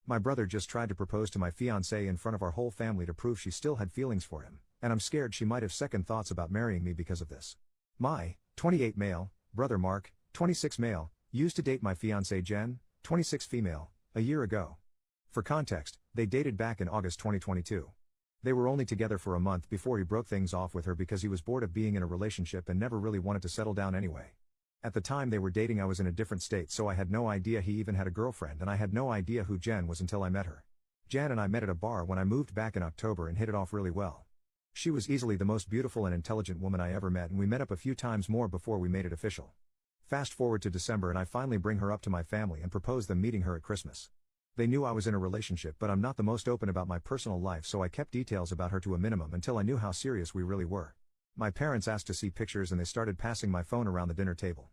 My brother just tried to propose to my fiancée in front of our whole family to prove she still had feelings for him, and I'm scared she might have second thoughts about marrying me because of this. My 28 male brother Mark, 26 male, used to date my fiancée Jen, 26 female, a year ago. For context, they dated back in August 2022. They were only together for a month before he broke things off with her because he was bored of being in a relationship and never really wanted to settle down anyway. At the time they were dating I was in a different state, so I had no idea he even had a girlfriend, and I had no idea who Jen was until I met her. Jen and I met at a bar when I moved back in October and hit it off really well. She was easily the most beautiful and intelligent woman I ever met, and we met up a few times more before we made it official. Fast forward to December and I finally bring her up to my family and propose them meeting her at Christmas. They knew I was in a relationship, but I'm not the most open about my personal life, so I kept details about her to a minimum until I knew how serious we really were. My parents asked to see pictures and they started passing my phone around the dinner table.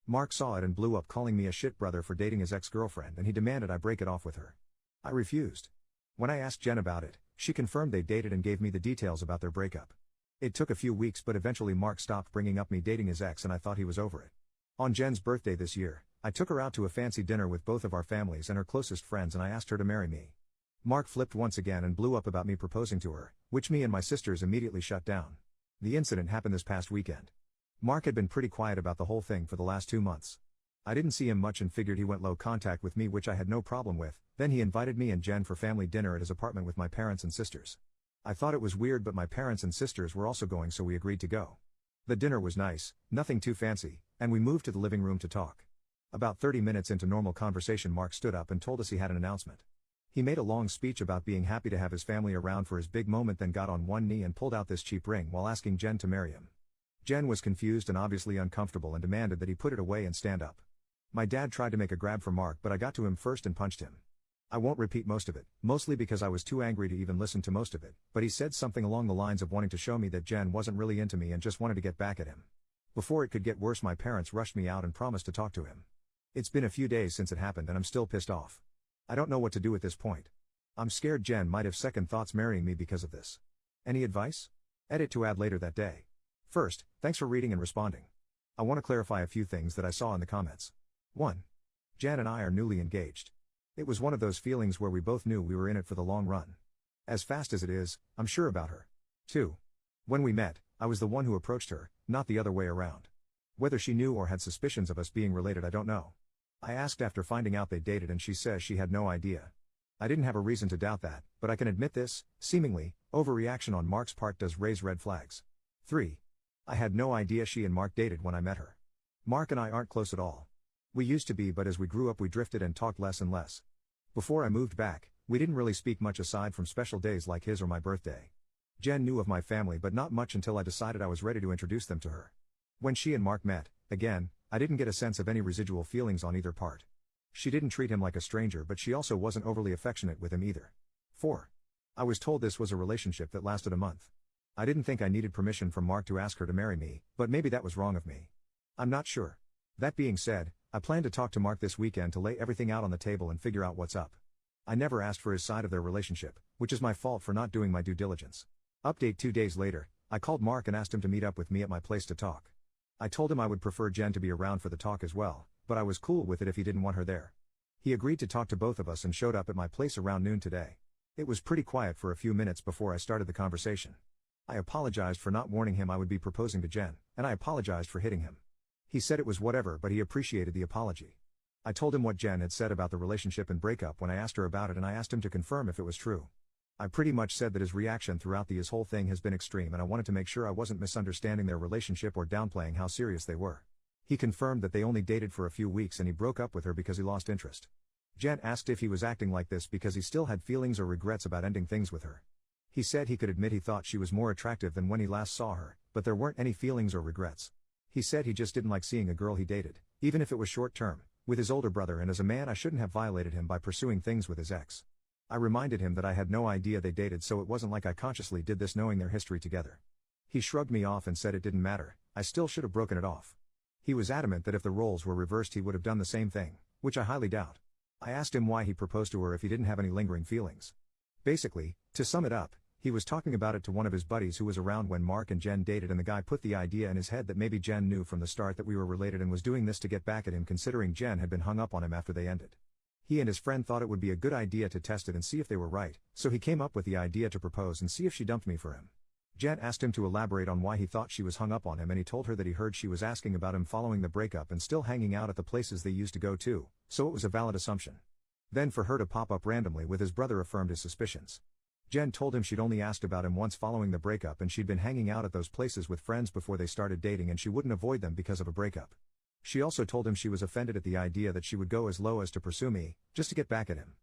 Mark saw it and blew up, calling me a shit brother for dating his ex-girlfriend, and he demanded I break it off with her. I refused. When I asked Jen about it, she confirmed they dated and gave me the details about their breakup. It took a few weeks, but eventually Mark stopped bringing up me dating his ex and I thought he was over it. On Jen's birthday this year, I took her out to a fancy dinner with both of our families and her closest friends, and I asked her to marry me. Mark flipped once again and blew up about me proposing to her, which me and my sisters immediately shut down. The incident happened this past weekend. Mark had been pretty quiet about the whole thing for the last 2 months. I didn't see him much and figured he went low contact with me, which I had no problem with. Then he invited me and Jen for family dinner at his apartment with my parents and sisters. I thought it was weird, but my parents and sisters were also going, so we agreed to go. The dinner was nice, nothing too fancy, and we moved to the living room to talk. About 30 minutes into normal conversation, Mark stood up and told us he had an announcement. He made a long speech about being happy to have his family around for his big moment, then got on one knee and pulled out this cheap ring while asking Jen to marry him. Jen was confused and obviously uncomfortable and demanded that he put it away and stand up. My dad tried to make a grab for Mark, but I got to him first and punched him. I won't repeat most of it, mostly because I was too angry to even listen to most of it, but he said something along the lines of wanting to show me that Jen wasn't really into me and just wanted to get back at him. Before it could get worse, my parents rushed me out and promised to talk to him. It's been a few days since it happened and I'm still pissed off. I don't know what to do at this point. I'm scared Jen might have second thoughts marrying me because of this. Any advice? Edit to add later that day. First, thanks for reading and responding. I want to clarify a few things that I saw in the comments. 1. Jen and I are newly engaged. It was one of those feelings where we both knew we were in it for the long run. As fast as it is, I'm sure about her. 2. When we met, I was the one who approached her, not the other way around. Whether she knew or had suspicions of us being related, I don't know. I asked after finding out they dated and she says she had no idea. I didn't have a reason to doubt that, but I can admit this, seemingly, overreaction on Mark's part does raise red flags. 3. I had no idea she and Mark dated when I met her. Mark and I aren't close at all. We used to be, but as we grew up we drifted and talked less and less. Before I moved back, we didn't really speak much aside from special days like his or my birthday. Jen knew of my family but not much until I decided I was ready to introduce them to her. When she and Mark met, again, I didn't get a sense of any residual feelings on either part. She didn't treat him like a stranger, but she also wasn't overly affectionate with him either. 4. I was told this was a relationship that lasted a month. I didn't think I needed permission from Mark to ask her to marry me, but maybe that was wrong of me. I'm not sure. That being said, I plan to talk to Mark this weekend to lay everything out on the table and figure out what's up. I never asked for his side of their relationship, which is my fault for not doing my due diligence. Update 2 days later, I called Mark and asked him to meet up with me at my place to talk. I told him I would prefer Jen to be around for the talk as well, but I was cool with it if he didn't want her there. He agreed to talk to both of us and showed up at my place around noon today. It was pretty quiet for a few minutes before I started the conversation. I apologized for not warning him I would be proposing to Jen, and I apologized for hitting him. He said it was whatever, but he appreciated the apology. I told him what Jen had said about the relationship and breakup when I asked her about it, and I asked him to confirm if it was true. I pretty much said that his reaction throughout his whole thing has been extreme, and I wanted to make sure I wasn't misunderstanding their relationship or downplaying how serious they were. He confirmed that they only dated for a few weeks and he broke up with her because he lost interest. Jen asked if he was acting like this because he still had feelings or regrets about ending things with her. He said he could admit he thought she was more attractive than when he last saw her, but there weren't any feelings or regrets. He said he just didn't like seeing a girl he dated, even if it was short term, with his older brother, and as a man I shouldn't have violated him by pursuing things with his ex. I reminded him that I had no idea they dated, so it wasn't like I consciously did this knowing their history together. He shrugged me off and said it didn't matter, I still should have broken it off. He was adamant that if the roles were reversed he would have done the same thing, which I highly doubt. I asked him why he proposed to her if he didn't have any lingering feelings. Basically, to sum it up, he was talking about it to one of his buddies who was around when Mark and Jen dated, and the guy put the idea in his head that maybe Jen knew from the start that we were related and was doing this to get back at him, considering Jen had been hung up on him after they ended. He and his friend thought it would be a good idea to test it and see if they were right, so he came up with the idea to propose and see if she dumped me for him. Jen asked him to elaborate on why he thought she was hung up on him, and he told her that he heard she was asking about him following the breakup and still hanging out at the places they used to go to, so it was a valid assumption. Then for her to pop up randomly with his brother affirmed his suspicions. Jen told him she'd only asked about him once following the breakup and she'd been hanging out at those places with friends before they started dating and she wouldn't avoid them because of a breakup. She also told him she was offended at the idea that she would go as low as to pursue me, just to get back at him.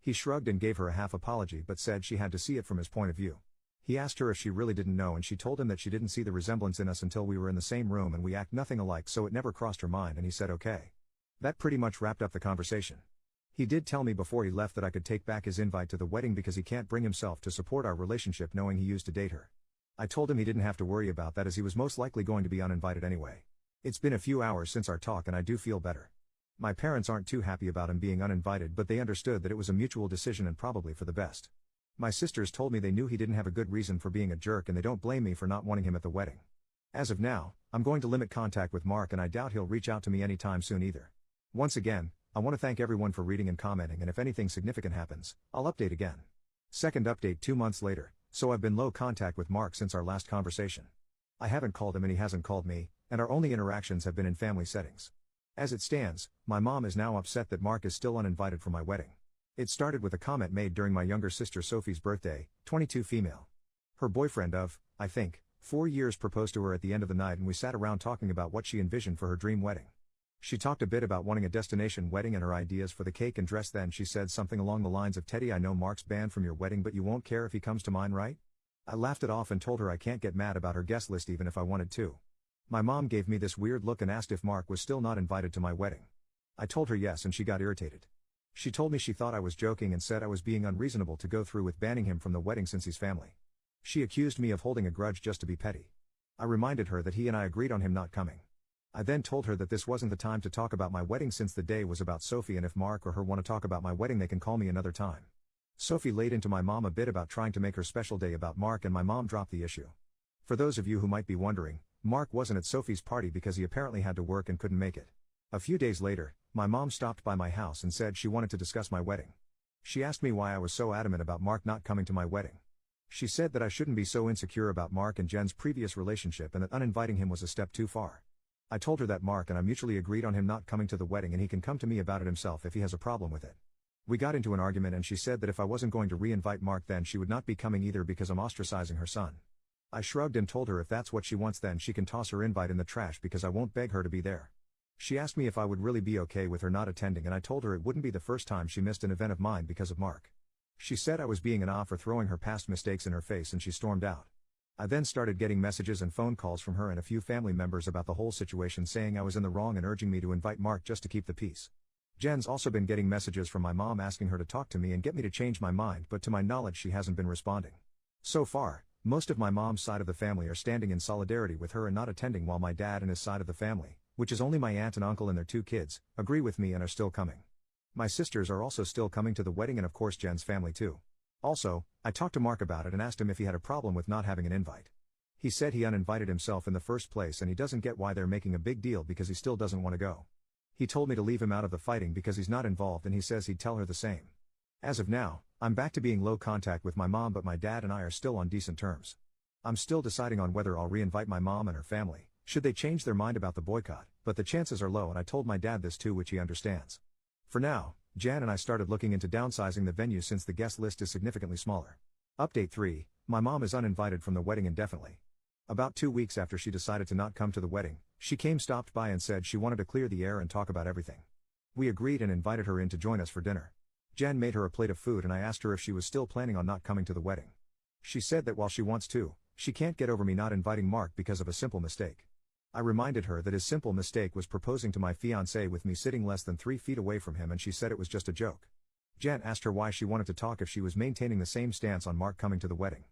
He shrugged and gave her a half apology but said she had to see it from his point of view. He asked her if she really didn't know and she told him that she didn't see the resemblance in us until we were in the same room and we act nothing alike, so it never crossed her mind, and he said okay. That pretty much wrapped up the conversation. He did tell me before he left that I could take back his invite to the wedding because he can't bring himself to support our relationship knowing he used to date her. I told him he didn't have to worry about that as he was most likely going to be uninvited anyway. It's been a few hours since our talk and I do feel better. My parents aren't too happy about him being uninvited, but they understood that it was a mutual decision and probably for the best. My sisters told me they knew he didn't have a good reason for being a jerk and they don't blame me for not wanting him at the wedding. As of now, I'm going to limit contact with Mark and I doubt he'll reach out to me anytime soon either. Once again, I want to thank everyone for reading and commenting, and if anything significant happens, I'll update again. Second update 2 months later, so I've been low contact with Mark since our last conversation. I haven't called him and he hasn't called me, and our only interactions have been in family settings. As it stands, my mom is now upset that Mark is still uninvited for my wedding. It started with a comment made during my younger sister Sophie's birthday, 22 female. Her boyfriend of, I think, 4 years proposed to her at the end of the night and we sat around talking about what she envisioned for her dream wedding. She talked a bit about wanting a destination wedding and her ideas for the cake and dress. Then she said something along the lines of, "Teddy, I know Mark's banned from your wedding but you won't care if he comes to mine, right?" I laughed it off and told her I can't get mad about her guest list even if I wanted to. My mom gave me this weird look and asked if Mark was still not invited to my wedding. I told her yes and she got irritated. She told me she thought I was joking and said I was being unreasonable to go through with banning him from the wedding since he's family. She accused me of holding a grudge just to be petty. I reminded her that he and I agreed on him not coming. I then told her that this wasn't the time to talk about my wedding since the day was about Sophie, and if Mark or her want to talk about my wedding they can call me another time. Sophie laid into my mom a bit about trying to make her special day about Mark and my mom dropped the issue. For those of you who might be wondering, Mark wasn't at Sophie's party because he apparently had to work and couldn't make it. A few days later, my mom stopped by my house and said she wanted to discuss my wedding. She asked me why I was so adamant about Mark not coming to my wedding. She said that I shouldn't be so insecure about Mark and Jen's previous relationship and that uninviting him was a step too far. I told her that Mark and I mutually agreed on him not coming to the wedding and he can come to me about it himself if he has a problem with it. We got into an argument and she said that if I wasn't going to re-invite Mark then she would not be coming either because I'm ostracizing her son. I shrugged and told her if that's what she wants then she can toss her invite in the trash because I won't beg her to be there. She asked me if I would really be okay with her not attending and I told her it wouldn't be the first time she missed an event of mine because of Mark. She said I was being an off for throwing her past mistakes in her face and she stormed out. I then started getting messages and phone calls from her and a few family members about the whole situation saying I was in the wrong and urging me to invite Mark just to keep the peace. Jen's also been getting messages from my mom asking her to talk to me and get me to change my mind, but to my knowledge she hasn't been responding. So far, most of my mom's side of the family are standing in solidarity with her and not attending, while my dad and his side of the family, which is only my aunt and uncle and their 2 kids, agree with me and are still coming. My sisters are also still coming to the wedding and of course Jen's family too. Also, I talked to Mark about it and asked him if he had a problem with not having an invite. He said he uninvited himself in the first place and he doesn't get why they're making a big deal because he still doesn't want to go. He told me to leave him out of the fighting because he's not involved and he says he'd tell her the same. As of now, I'm back to being low contact with my mom, but my dad and I are still on decent terms. I'm still deciding on whether I'll re-invite my mom and her family, should they change their mind about the boycott, but the chances are low and I told my dad this too, which he understands. For now, Jan and I started looking into downsizing the venue since the guest list is significantly smaller. Update 3, my mom is uninvited from the wedding indefinitely. About 2 weeks after she decided to not come to the wedding, she stopped by and said she wanted to clear the air and talk about everything. We agreed and invited her in to join us for dinner. Jan made her a plate of food and I asked her if she was still planning on not coming to the wedding. She said that while she wants to, she can't get over me not inviting Mark because of a simple mistake. I reminded her that his simple mistake was proposing to my fiancée with me sitting less than 3 feet away from him, and she said it was just a joke. Jan asked her why she wanted to talk if she was maintaining the same stance on Mark coming to the wedding.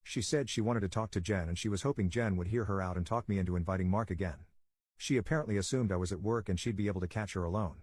She said she wanted to talk to Jen and she was hoping Jen would hear her out and talk me into inviting Mark again. She apparently assumed I was at work and she'd be able to catch her alone.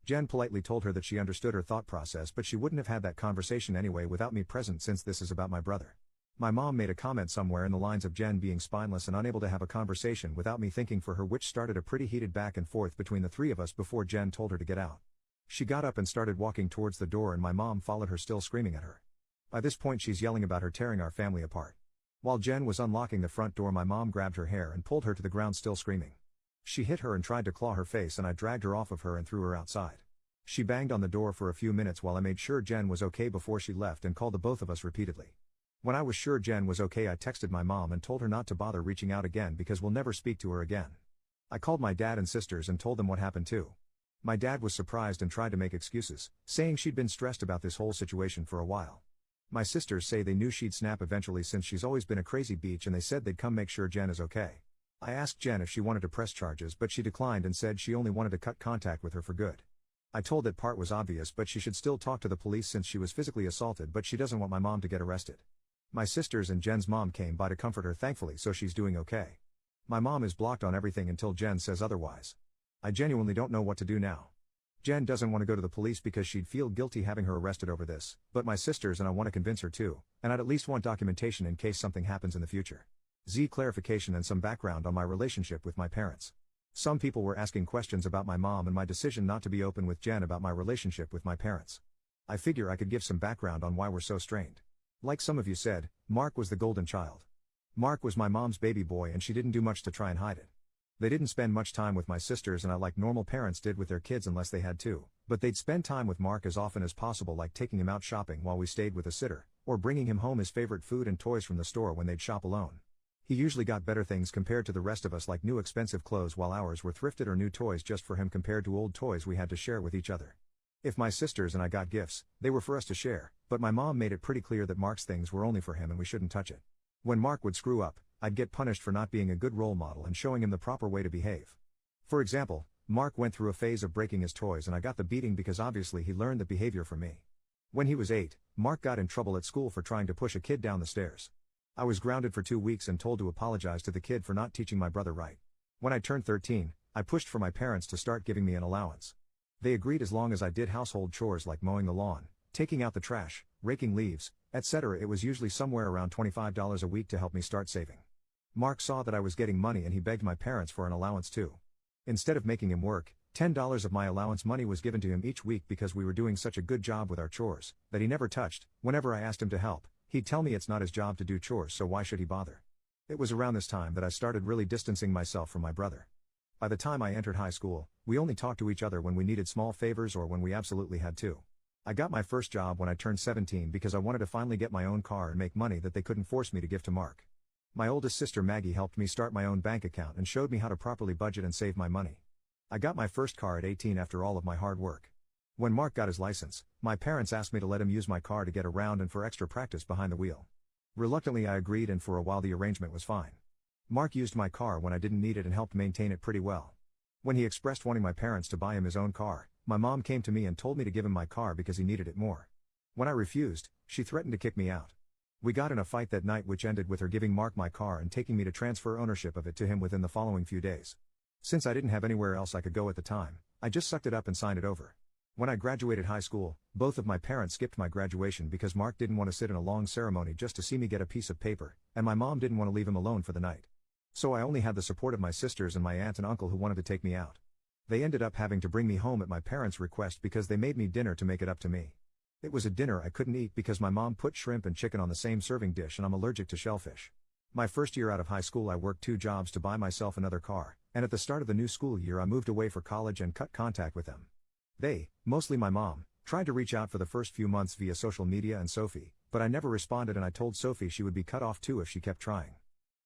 Jen politely told her that she understood her thought process, but she wouldn't have had that conversation anyway without me present since this is about my brother. My mom made a comment somewhere in the lines of Jen being spineless and unable to have a conversation without me thinking for her, which started a pretty heated back and forth between the 3 of us before Jen told her to get out. She got up and started walking towards the door and my mom followed her still screaming at her. By this point she's yelling about her tearing our family apart. While Jen was unlocking the front door my mom grabbed her hair and pulled her to the ground still screaming. She hit her and tried to claw her face and I dragged her off of her and threw her outside. She banged on the door for a few minutes while I made sure Jen was okay before she left and called the both of us repeatedly. When I was sure Jen was okay I texted my mom and told her not to bother reaching out again because we'll never speak to her again. I called my dad and sisters and told them what happened too. My dad was surprised and tried to make excuses, saying she'd been stressed about this whole situation for a while. My sisters say they knew she'd snap eventually since she's always been a crazy bitch and they said they'd come make sure Jen is okay. I asked Jen if she wanted to press charges but she declined and said she only wanted to cut contact with her for good. I told that part was obvious but she should still talk to the police since she was physically assaulted but she doesn't want my mom to get arrested. My sisters and Jen's mom came by to comfort her thankfully so she's doing okay. My mom is blocked on everything until Jen says otherwise. I genuinely don't know what to do now. Jen doesn't want to go to the police because she'd feel guilty having her arrested over this, but my sisters and I want to convince her too, and I'd at least want documentation in case something happens in the future. Clarification and some background on my relationship with my parents. Some people were asking questions about my mom and my decision not to be open with Jen about my relationship with my parents. I figure I could give some background on why we're so strained. Like some of you said, Mark was the golden child. Mark was my mom's baby boy and she didn't do much to try and hide it. They didn't spend much time with my sisters and I like normal parents did with their kids unless they had to, but they'd spend time with Mark as often as possible like taking him out shopping while we stayed with a sitter, or bringing him home his favorite food and toys from the store when they'd shop alone. He usually got better things compared to the rest of us like new expensive clothes while ours were thrifted or new toys just for him compared to old toys we had to share with each other. If my sisters and I got gifts, they were for us to share, but my mom made it pretty clear that Mark's things were only for him and we shouldn't touch it. When Mark would screw up, I'd get punished for not being a good role model and showing him the proper way to behave. For example, Mark went through a phase of breaking his toys and I got the beating because obviously he learned the behavior from me. When he was 8, Mark got in trouble at school for trying to push a kid down the stairs. I was grounded for 2 weeks and told to apologize to the kid for not teaching my brother right. When I turned 13, I pushed for my parents to start giving me an allowance. They agreed as long as I did household chores like mowing the lawn, taking out the trash, raking leaves, etc. It was usually somewhere around $25 a week to help me start saving. Mark saw that I was getting money and he begged my parents for an allowance too. Instead of making him work, $10 of my allowance money was given to him each week because we were doing such a good job with our chores, that he never touched. Whenever I asked him to help, he'd tell me it's not his job to do chores so why should he bother. It was around this time that I started really distancing myself from my brother. By the time I entered high school, we only talked to each other when we needed small favors or when we absolutely had to. I got my first job when I turned 17 because I wanted to finally get my own car and make money that they couldn't force me to give to Mark. My oldest sister Maggie helped me start my own bank account and showed me how to properly budget and save my money. I got my first car at 18 after all of my hard work. When Mark got his license, my parents asked me to let him use my car to get around and for extra practice behind the wheel. Reluctantly I agreed and for a while the arrangement was fine. Mark used my car when I didn't need it and helped maintain it pretty well. When he expressed wanting my parents to buy him his own car, my mom came to me and told me to give him my car because he needed it more. When I refused, she threatened to kick me out. We got in a fight that night which ended with her giving Mark my car and taking me to transfer ownership of it to him within the following few days. Since I didn't have anywhere else I could go at the time, I just sucked it up and signed it over. When I graduated high school, both of my parents skipped my graduation because Mark didn't want to sit in a long ceremony just to see me get a piece of paper, and my mom didn't want to leave him alone for the night. So I only had the support of my sisters and my aunt and uncle who wanted to take me out. They ended up having to bring me home at my parents' request because they made me dinner to make it up to me. It was a dinner I couldn't eat because my mom put shrimp and chicken on the same serving dish and I'm allergic to shellfish. My first year out of high school I worked 2 jobs to buy myself another car, and at the start of the new school year I moved away for college and cut contact with them. They, mostly my mom, tried to reach out for the first few months via social media and Sophie, but I never responded and I told Sophie she would be cut off too if she kept trying.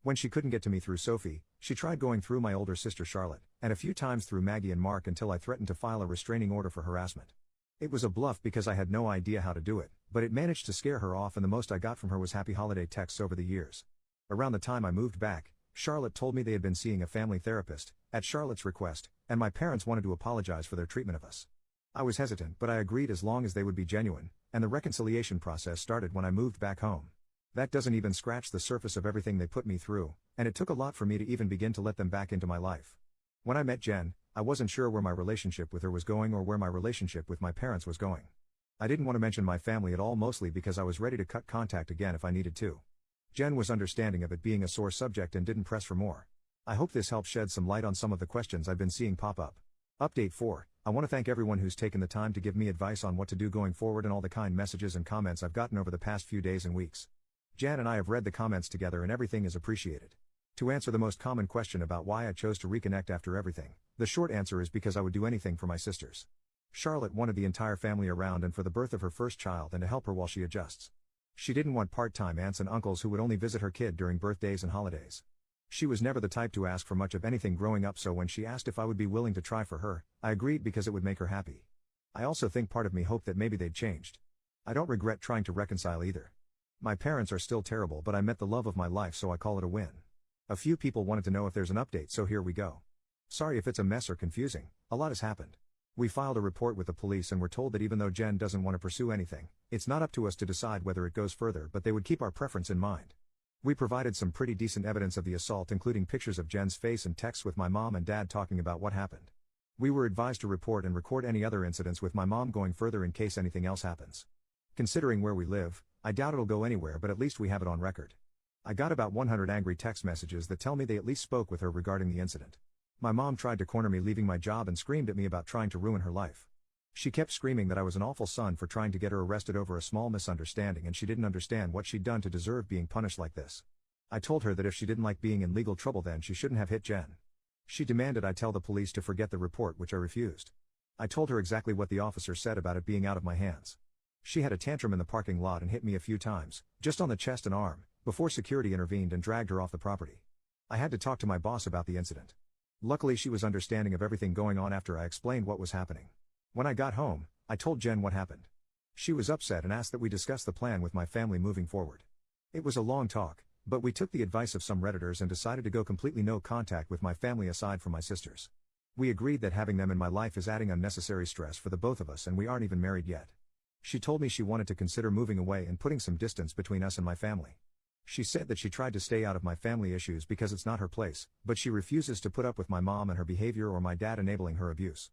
When she couldn't get to me through Sophie, she tried going through my older sister Charlotte, and a few times through Maggie and Mark until I threatened to file a restraining order for harassment. It was a bluff because I had no idea how to do it, but it managed to scare her off and the most I got from her was happy holiday texts over the years. Around the time I moved back, Charlotte told me they had been seeing a family therapist, at Charlotte's request, and my parents wanted to apologize for their treatment of us. I was hesitant but I agreed as long as they would be genuine, and the reconciliation process started when I moved back home. That doesn't even scratch the surface of everything they put me through, and it took a lot for me to even begin to let them back into my life. When I met Jen, I wasn't sure where my relationship with her was going or where my relationship with my parents was going. I didn't want to mention my family at all mostly because I was ready to cut contact again if I needed to. Jen was understanding of it being a sore subject and didn't press for more. I hope this helps shed some light on some of the questions I've been seeing pop up. Update 4. I want to thank everyone who's taken the time to give me advice on what to do going forward and all the kind messages and comments I've gotten over the past few days and weeks. Jan and I have read the comments together and everything is appreciated. To answer the most common question about why I chose to reconnect after everything, the short answer is because I would do anything for my sisters. Charlotte wanted the entire family around and for the birth of her first child and to help her while she adjusts. She didn't want part-time aunts and uncles who would only visit her kid during birthdays and holidays. She was never the type to ask for much of anything growing up, so when she asked if I would be willing to try for her, I agreed because it would make her happy. I also think part of me hoped that maybe they'd changed. I don't regret trying to reconcile either. My parents are still terrible, but I met the love of my life, so I call it a win. A few people wanted to know if there's an update, so here we go. Sorry if it's a mess or confusing, a lot has happened. We filed a report with the police and were told that even though Jen doesn't want to pursue anything, it's not up to us to decide whether it goes further, but they would keep our preference in mind. We provided some pretty decent evidence of the assault, including pictures of Jen's face and texts with my mom and dad talking about what happened. We were advised to report and record any other incidents with my mom going further in case anything else happens. Considering where we live, I doubt it'll go anywhere, but at least we have it on record. I got about 100 angry text messages that tell me they at least spoke with her regarding the incident. My mom tried to corner me leaving my job and screamed at me about trying to ruin her life. She kept screaming that I was an awful son for trying to get her arrested over a small misunderstanding, and she didn't understand what she'd done to deserve being punished like this. I told her that if she didn't like being in legal trouble, then she shouldn't have hit Jen. She demanded I tell the police to forget the report, which I refused. I told her exactly what the officer said about it being out of my hands. She had a tantrum in the parking lot and hit me a few times, just on the chest and arm, before security intervened and dragged her off the property. I had to talk to my boss about the incident. Luckily, she was understanding of everything going on after I explained what was happening. When I got home, I told Jen what happened. She was upset and asked that we discuss the plan with my family moving forward. It was a long talk, but we took the advice of some Redditors and decided to go completely no contact with my family aside from my sisters. We agreed that having them in my life is adding unnecessary stress for the both of us, and we aren't even married yet. She told me she wanted to consider moving away and putting some distance between us and my family. She said that she tried to stay out of my family issues because it's not her place, but she refuses to put up with my mom and her behavior or my dad enabling her abuse.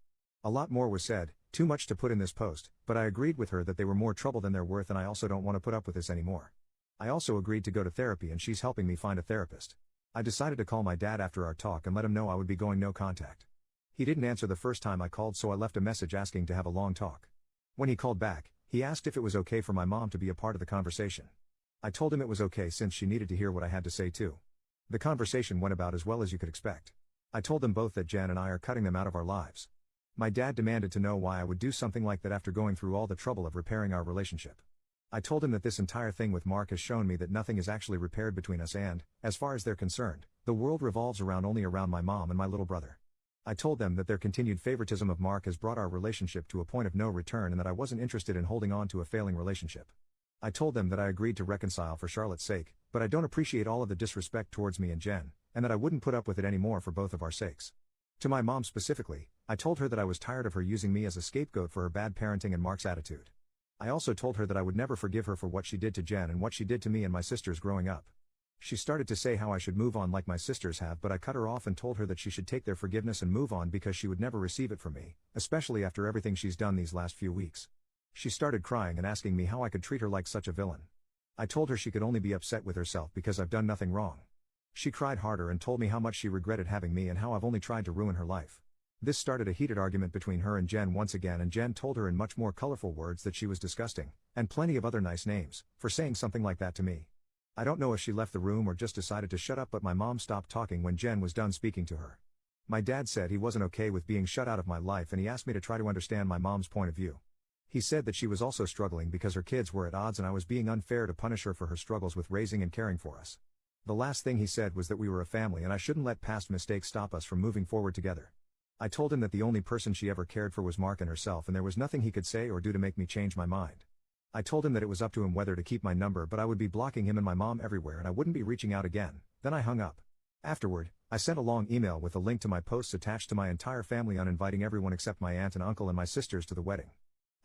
A lot more was said, too much to put in this post, but I agreed with her that they were more trouble than they're worth, and I also don't want to put up with this anymore. I also agreed to go to therapy, and she's helping me find a therapist. I decided to call my dad after our talk and let him know I would be going no contact. He didn't answer the first time I called, so I left a message asking to have a long talk. When he called back, he asked if it was okay for my mom to be a part of the conversation. I told him it was okay since she needed to hear what I had to say too. The conversation went about as well as you could expect. I told them both that Jen and I are cutting them out of our lives. My dad demanded to know why I would do something like that after going through all the trouble of repairing our relationship. I told him that this entire thing with Mark has shown me that nothing is actually repaired between us, and, as far as they're concerned, the world revolves only around my mom and my little brother. I told them that their continued favoritism of Mark has brought our relationship to a point of no return and that I wasn't interested in holding on to a failing relationship. I told them that I agreed to reconcile for Charlotte's sake, but I don't appreciate all of the disrespect towards me and Jen, and that I wouldn't put up with it anymore for both of our sakes. To my mom specifically, I told her that I was tired of her using me as a scapegoat for her bad parenting and Mark's attitude. I also told her that I would never forgive her for what she did to Jen and what she did to me and my sisters growing up. She started to say how I should move on like my sisters have, but I cut her off and told her that she should take their forgiveness and move on because she would never receive it from me, especially after everything she's done these last few weeks. She started crying and asking me how I could treat her like such a villain. I told her she could only be upset with herself because I've done nothing wrong. She cried harder and told me how much she regretted having me and how I've only tried to ruin her life. This started a heated argument between her and Jen once again, and Jen told her in much more colorful words that she was disgusting, and plenty of other nice names, for saying something like that to me. I don't know if she left the room or just decided to shut up, but my mom stopped talking when Jen was done speaking to her. My dad said he wasn't okay with being shut out of my life, and he asked me to try to understand my mom's point of view. He said that she was also struggling because her kids were at odds and I was being unfair to punish her for her struggles with raising and caring for us. The last thing he said was that we were a family and I shouldn't let past mistakes stop us from moving forward together. I told him that the only person she ever cared for was Mark and herself, and there was nothing he could say or do to make me change my mind. I told him that it was up to him whether to keep my number, but I would be blocking him and my mom everywhere and I wouldn't be reaching out again. Then I hung up. Afterward, I sent a long email with a link to my posts attached to my entire family on inviting everyone except my aunt and uncle and my sisters to the wedding.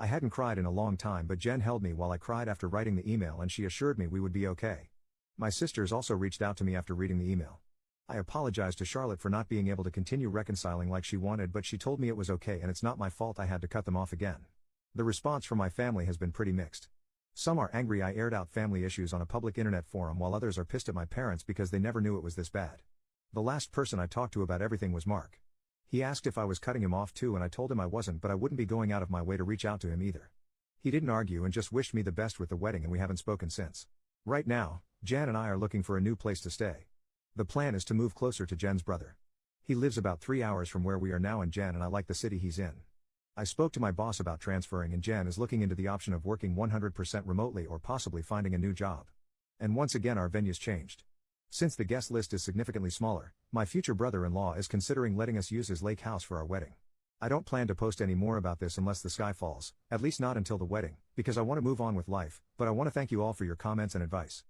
I hadn't cried in a long time, but Jen held me while I cried after writing the email, and she assured me we would be okay. My sisters also reached out to me after reading the email. I apologized to Charlotte for not being able to continue reconciling like she wanted, but she told me it was okay and it's not my fault I had to cut them off again. The response from my family has been pretty mixed. Some are angry I aired out family issues on a public internet forum, while others are pissed at my parents because they never knew it was this bad. The last person I talked to about everything was Mark. He asked if I was cutting him off too, and I told him I wasn't, but I wouldn't be going out of my way to reach out to him either. He didn't argue and just wished me the best with the wedding, and we haven't spoken since. Right now, Jan and I are looking for a new place to stay. The plan is to move closer to Jen's brother. He lives about 3 hours from where we are now, and Jan and I like the city he's in. I spoke to my boss about transferring, and Jan is looking into the option of working 100% remotely or possibly finding a new job. And once again our venue's changed. Since the guest list is significantly smaller, my future brother-in-law is considering letting us use his lake house for our wedding. I don't plan to post any more about this unless the sky falls, at least not until the wedding, because I want to move on with life, but I want to thank you all for your comments and advice.